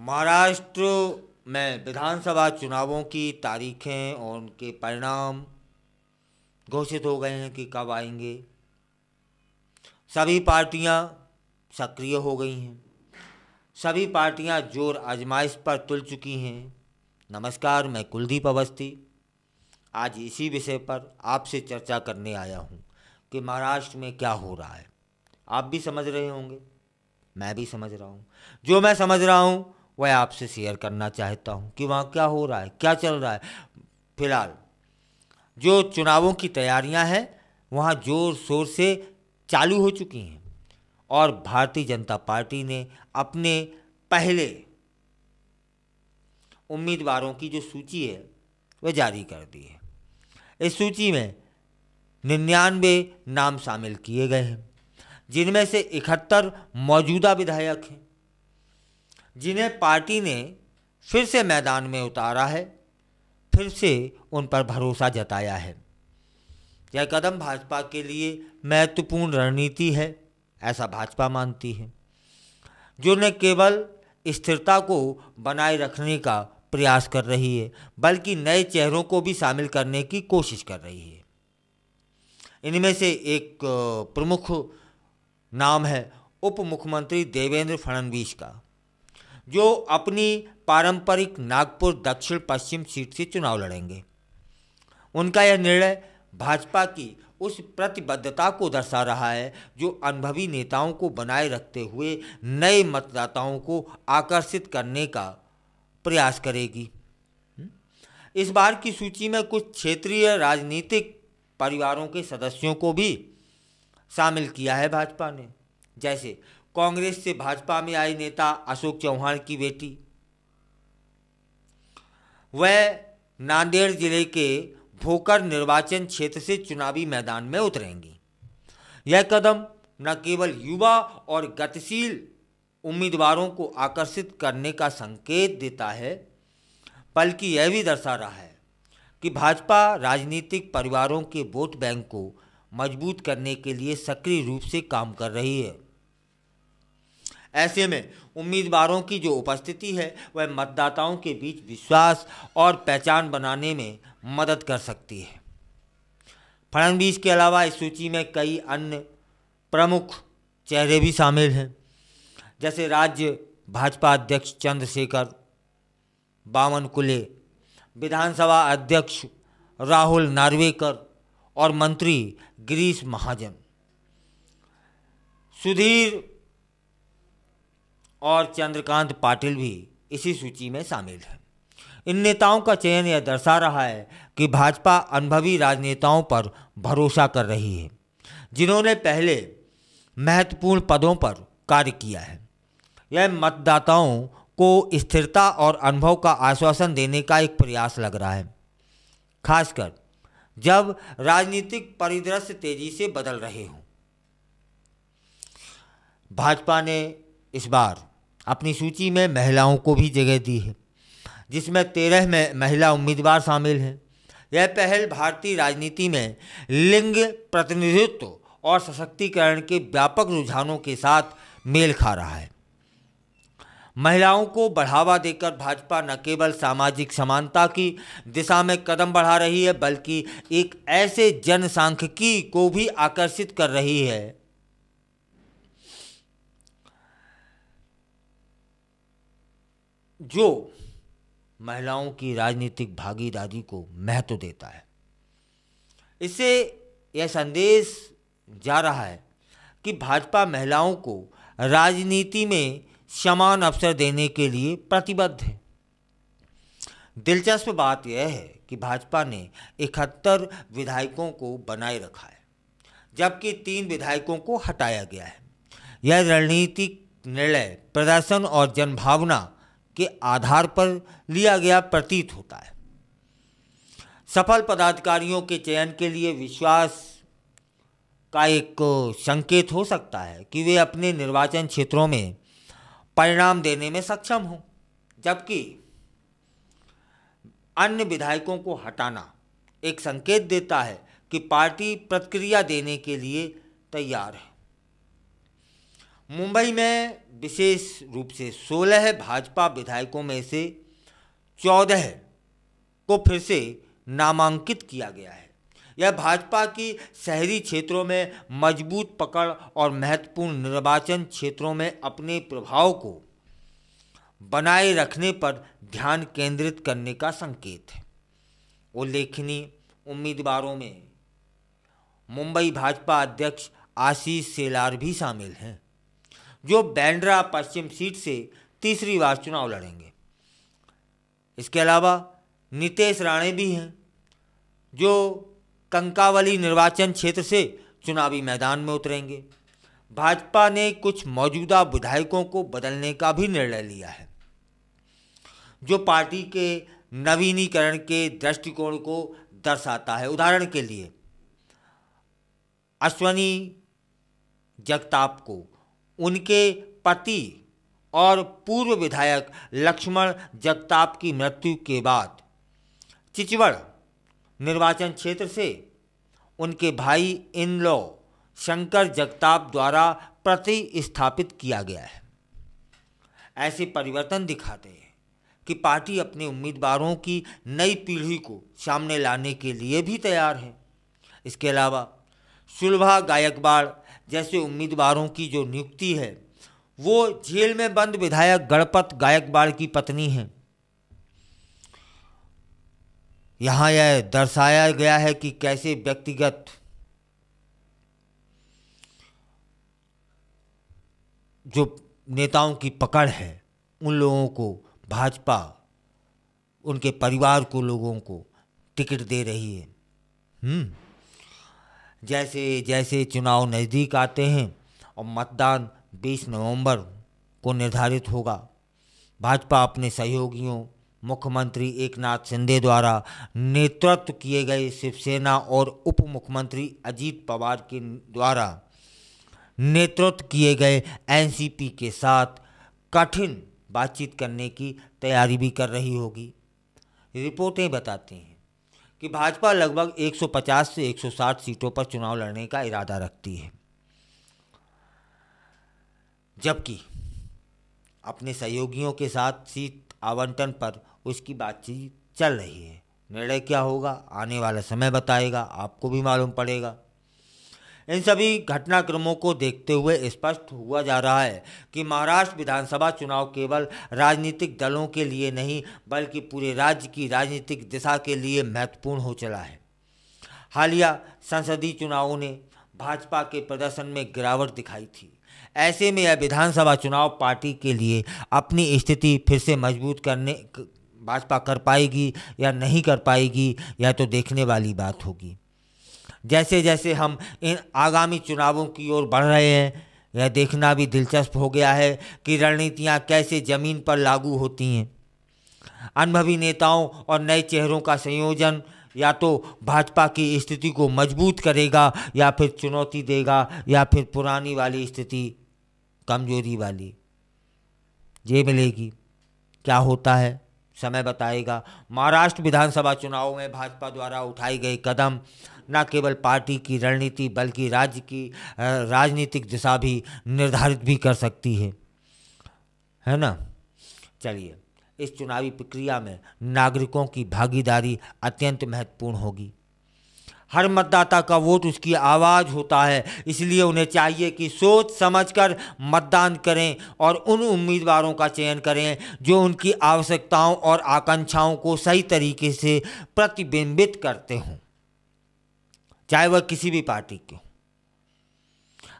महाराष्ट्र में विधानसभा चुनावों की तारीखें और उनके परिणाम घोषित हो गए हैं कि कब आएंगे। सभी पार्टियां सक्रिय हो गई हैं। सभी पार्टियां जोर आजमाइश पर तुल चुकी हैं। नमस्कार, मैं कुलदीप अवस्थी आज इसी विषय पर आपसे चर्चा करने आया हूं कि महाराष्ट्र में क्या हो रहा है। आप भी समझ रहे होंगे, मैं भी समझ रहा हूं। जो मैं समझ रहा हूं वह आपसे शेयर करना चाहता हूं कि वहाँ क्या हो रहा है, क्या चल रहा है। फिलहाल जो चुनावों की तैयारियां हैं वहाँ जोर शोर से चालू हो चुकी हैं और भारतीय जनता पार्टी ने अपने पहले उम्मीदवारों की जो सूची है वह जारी कर दी है। इस सूची में 99 नाम शामिल किए गए हैं, जिनमें से 71 मौजूदा विधायक हैं जिन्हें पार्टी ने फिर से मैदान में उतारा है, फिर से उन पर भरोसा जताया है। यह कदम भाजपा के लिए महत्वपूर्ण रणनीति है, ऐसा भाजपा मानती है, जो न केवल स्थिरता को बनाए रखने का प्रयास कर रही है बल्कि नए चेहरों को भी शामिल करने की कोशिश कर रही है। इनमें से एक प्रमुख नाम है उप मुख्यमंत्री देवेंद्र फडणवीस का, जो अपनी पारंपरिक नागपुर दक्षिण पश्चिम सीट से चुनाव लड़ेंगे। उनका यह निर्णय भाजपा की उस प्रतिबद्धता को दर्शा रहा है जो अनुभवी नेताओं को बनाए रखते हुए नए मतदाताओं को आकर्षित करने का प्रयास करेगी। इस बार की सूची में कुछ क्षेत्रीय राजनीतिक परिवारों के सदस्यों को भी शामिल किया है भाजपा ने, जैसे कांग्रेस से भाजपा में आई नेता अशोक चौहान की बेटी। वह नांदेड़ जिले के भोकर निर्वाचन क्षेत्र से चुनावी मैदान में उतरेंगी। यह कदम न केवल युवा और गतिशील उम्मीदवारों को आकर्षित करने का संकेत देता है बल्कि यह भी दर्शा रहा है कि भाजपा राजनीतिक परिवारों के वोट बैंक को मजबूत करने के लिए सक्रिय रूप से काम कर रही है। ऐसे में उम्मीदवारों की जो उपस्थिति है वह मतदाताओं के बीच विश्वास और पहचान बनाने में मदद कर सकती है। फडणवीस के अलावा इस सूची में कई अन्य प्रमुख चेहरे भी शामिल हैं, जैसे राज्य भाजपा अध्यक्ष चंद्रशेखर बावनकुले, विधानसभा अध्यक्ष राहुल नार्वेकर और मंत्री गिरीश महाजन। सुधीर और चंद्रकांत पाटिल भी इसी सूची में शामिल हैं। इन नेताओं का चयन यह दर्शा रहा है कि भाजपा अनुभवी राजनेताओं पर भरोसा कर रही है, जिन्होंने पहले महत्वपूर्ण पदों पर कार्य किया है। यह मतदाताओं को स्थिरता और अनुभव का आश्वासन देने का एक प्रयास लग रहा है, खासकर जब राजनीतिक परिदृश्य तेजी से बदल रहे हों। भाजपा ने इस बार अपनी सूची में महिलाओं को भी जगह दी है, जिसमें 13 में महिला उम्मीदवार शामिल हैं। यह पहल भारतीय राजनीति में लिंग प्रतिनिधित्व और सशक्तिकरण के व्यापक रुझानों के साथ मेल खा रहा है। महिलाओं को बढ़ावा देकर भाजपा न केवल सामाजिक समानता की दिशा में कदम बढ़ा रही है बल्कि एक ऐसे जनसांख्यिकी को भी आकर्षित कर रही है जो महिलाओं की राजनीतिक भागीदारी को महत्व देता है। इससे यह संदेश जा रहा है कि भाजपा महिलाओं को राजनीति में समान अवसर देने के लिए प्रतिबद्ध है। दिलचस्प बात यह है कि भाजपा ने 71 विधायकों को बनाए रखा है, जबकि 3 विधायकों को हटाया गया है। यह रणनीतिक निर्णय प्रदर्शन और जनभावना के आधार पर लिया गया प्रतीत होता है। सफल पदाधिकारियों के चयन के लिए विश्वास का एक संकेत हो सकता है कि वे अपने निर्वाचन क्षेत्रों में परिणाम देने में सक्षम हों, जबकि अन्य विधायकों को हटाना एक संकेत देता है कि पार्टी प्रतिक्रिया देने के लिए तैयार है। मुंबई में विशेष रूप से 16 भाजपा विधायकों में से 14 को फिर से नामांकित किया गया है। यह भाजपा की शहरी क्षेत्रों में मजबूत पकड़ और महत्वपूर्ण निर्वाचन क्षेत्रों में अपने प्रभाव को बनाए रखने पर ध्यान केंद्रित करने का संकेत है। उल्लेखनीय उम्मीदवारों में मुंबई भाजपा अध्यक्ष आशीष शेलार भी शामिल हैं, जो बांद्रा पश्चिम सीट से तीसरी बार चुनाव लड़ेंगे। इसके अलावा नितेश राणे भी हैं, जो कंकावली निर्वाचन क्षेत्र से चुनावी मैदान में उतरेंगे। भाजपा ने कुछ मौजूदा विधायकों को बदलने का भी निर्णय लिया है, जो पार्टी के नवीनीकरण के दृष्टिकोण को दर्शाता है। उदाहरण के लिए अश्वनी जगताप को उनके पति और पूर्व विधायक लक्ष्मण जगताप की मृत्यु के बाद चिचवड़ निर्वाचन क्षेत्र से उनके भाई इन लॉ शंकर जगताप द्वारा प्रतिस्थापित किया गया है। ऐसे परिवर्तन दिखाते हैं कि पार्टी अपने उम्मीदवारों की नई पीढ़ी को सामने लाने के लिए भी तैयार है। इसके अलावा सुलभा गायकवाड़ जैसे उम्मीदवारों की जो नियुक्ति है वो जेल में बंद विधायक गणपत गायकवाड़ की पत्नी हैं। यहाँ यह दर्शाया गया है कि कैसे व्यक्तिगत जो नेताओं की पकड़ है उन लोगों को भाजपा उनके परिवार को लोगों को टिकट दे रही है। जैसे जैसे चुनाव नज़दीक आते हैं और मतदान 20 नवंबर को निर्धारित होगा, भाजपा अपने सहयोगियों मुख्यमंत्री एकनाथ शिंदे द्वारा नेतृत्व किए गए शिवसेना और उप मुख्यमंत्री अजीत पवार के द्वारा नेतृत्व किए गए एनसीपी के साथ कठिन बातचीत करने की तैयारी भी कर रही होगी। रिपोर्टें बताती हैं कि भाजपा लगभग 150 से 160 सीटों पर चुनाव लड़ने का इरादा रखती है, जबकि अपने सहयोगियों के साथ सीट आवंटन पर उसकी बातचीत चल रही है। निर्णय क्या होगा आने वाला समय बताएगा, आपको भी मालूम पड़ेगा। इन सभी घटनाक्रमों को देखते हुए स्पष्ट हुआ जा रहा है कि महाराष्ट्र विधानसभा चुनाव केवल राजनीतिक दलों के लिए नहीं बल्कि पूरे राज्य की राजनीतिक दिशा के लिए महत्वपूर्ण हो चला है। हालिया संसदीय चुनावों ने भाजपा के प्रदर्शन में गिरावट दिखाई थी। ऐसे में यह विधानसभा चुनाव पार्टी के लिए अपनी स्थिति फिर से मजबूत करने भाजपा कर पाएगी या नहीं कर पाएगी, यह तो देखने वाली बात होगी। जैसे जैसे हम इन आगामी चुनावों की ओर बढ़ रहे हैं, यह देखना भी दिलचस्प हो गया है कि रणनीतियां कैसे ज़मीन पर लागू होती हैं। अनुभवी नेताओं और नए चेहरों का संयोजन या तो भाजपा की स्थिति को मजबूत करेगा या फिर चुनौती देगा, या फिर पुरानी वाली स्थिति कमजोरी वाली ये मिलेगी। क्या होता है समय बताएगा। महाराष्ट्र विधानसभा चुनाव में भाजपा द्वारा उठाए गए कदम न केवल पार्टी की रणनीति बल्कि राज्य की राजनीतिक दिशा भी निर्धारित भी कर सकती है ना। चलिए, इस चुनावी प्रक्रिया में नागरिकों की भागीदारी अत्यंत महत्वपूर्ण होगी। हर मतदाता का वोट उसकी आवाज़ होता है, इसलिए उन्हें चाहिए कि सोच समझकर मतदान करें और उन उम्मीदवारों का चयन करें जो उनकी आवश्यकताओं और आकांक्षाओं को सही तरीके से प्रतिबिंबित करते हों, चाहे वह किसी भी पार्टी के हों।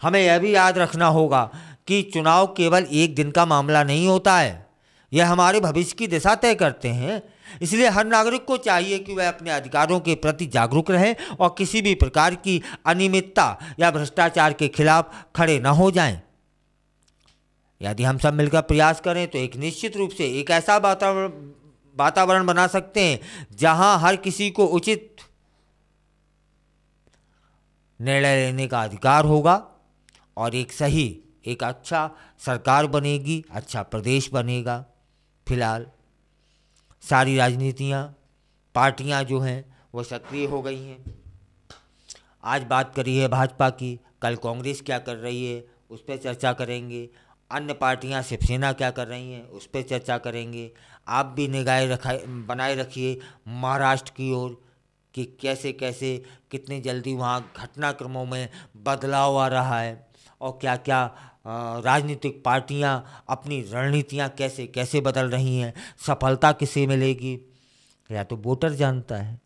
हमें यह भी याद रखना होगा कि चुनाव केवल एक दिन का मामला नहीं होता है, यह हमारे भविष्य की दिशा तय करते हैं। इसलिए हर नागरिक को चाहिए कि वह अपने अधिकारों के प्रति जागरूक रहे और किसी भी प्रकार की अनियमितता या भ्रष्टाचार के खिलाफ खड़े न हो जाएं। यदि हम सब मिलकर प्रयास करें तो एक निश्चित रूप से एक ऐसा वातावरण बना सकते हैं जहां हर किसी को उचित निर्णय लेने का अधिकार होगा और एक अच्छा सरकार बनेगी, अच्छा प्रदेश बनेगा। फिलहाल सारी राजनीतियाँ पार्टियाँ जो हैं वो सक्रिय हो गई हैं। आज बात करी है भाजपा की, कल कांग्रेस क्या कर रही है उस पर चर्चा करेंगे। अन्य पार्टियां शिवसेना क्या कर रही हैं उस पर चर्चा करेंगे। आप भी निगाहें बनाए रखिए महाराष्ट्र की ओर कि कैसे कैसे कितनी जल्दी वहाँ घटनाक्रमों में बदलाव आ रहा है और क्या क्या राजनीतिक पार्टियां अपनी रणनीतियां कैसे कैसे बदल रही हैं। सफलता किसे मिलेगी या तो वोटर जानता है।